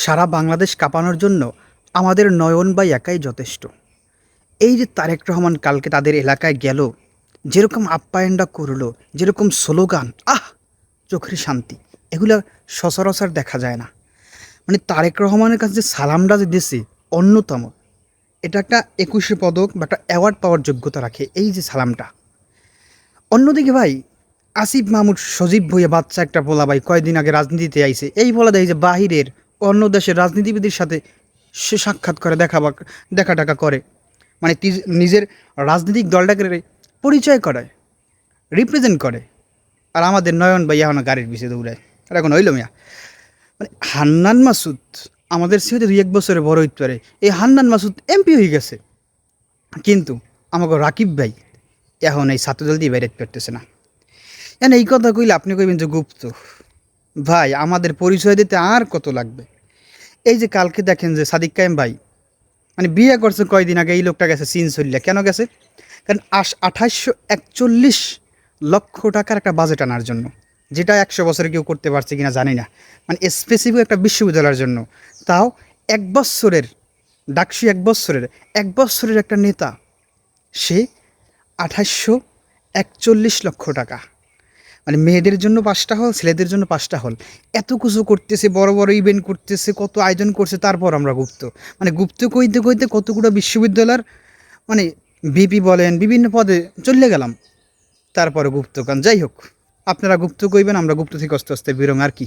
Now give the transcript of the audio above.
সারা বাংলাদেশ কাঁপানোর জন্য আমাদের নয়ন ভাই একাই যথেষ্ট। এই যে তারেক রহমান কালকে তাদের এলাকায় গেল, যেরকম আপ্যায়নটা করলো, যেরকম স্লোগান, চোখের শান্তি, এগুলো সচরাচর দেখা যায় না। মানে তারেক রহমানের কাছে যে সালামটা যে দিছে অন্যতম, এটা একটা 21শে পদক বা একটা অ্যাওয়ার্ড পাওয়ার যোগ্যতা রাখে এই যে সালামটা। অন্যদিকে ভাই, আসিফ মাহমুদ সজীব ভুঁইয়া বাচ্চা একটা পোলা ভাই কয়েকদিন আগে রাজনীতিতে আইছে, এই বলা দেয় যে বাহিরের অন্য দেশের রাজনীতিবিদের সাথে সে সাক্ষাৎ করে, দেখা টাকা করে, মানে নিজের রাজনৈতিক দলটাকে পরিচয় করায়, রিপ্রেজেন্ট করে। আর আমাদের নয়ন ভাই এখন গাড়ির পিছিয়ে দৌড়ায়। এটা এখন হইল মিয়া। মানে হান্নান মাসুদ আমাদের সাথে 2-1 বছরে বড় হইতে পারে, এই হান্নান মাসুদ এমপি হয়ে গেছে, কিন্তু আমাকে রাকিব ভাই এখন এই ছাত্রদল দিয়ে বেরোতে পারতেছে না। এই কথা কইলে আপনি কইবেন যে গুপ্ত। ভাই, আমাদের পরিচয় দিতে আর কত লাগবে? এই যে কালকে দেখেন যে সাদিক কায়েম ভাই মানে বিয়ে করছে কয়দিন আগে, এই লোকটা গেছে চীন চললে। কেন গেছে? কারণ 2841 লক্ষ টাকার একটা বাজেট আনার জন্য, যেটা 100 বছরে কেউ করতে পারছে কিনা জানি না। মানে স্পেসিফিক একটা বিশ্ববিদ্যালয়ের জন্য, তাও 1 বছরের, ডাকসু 1 বছরের একটা নেতা, সে 2841 লক্ষ টাকা। মানে মেয়েদের জন্য 5টা হল, ছেলেদের জন্য 5টা হল, এত কিছু করতেছে, বড় বড় ইভেন্ট করতেছে, কত আয়োজন করছে, তারপর আমরা গুপ্ত। মানে গুপ্ত কইতে কইতে কতগুলো বিশ্ববিদ্যালয়ের মানে বিপি বলেন বিভিন্ন পদে চলে গেলাম, তারপরে গুপ্ত। কারণ যাই হোক, আপনারা গুপ্ত কইবেন, আমরা গুপ্ত থেকে আস্তে আস্তে বেরোং আর কি।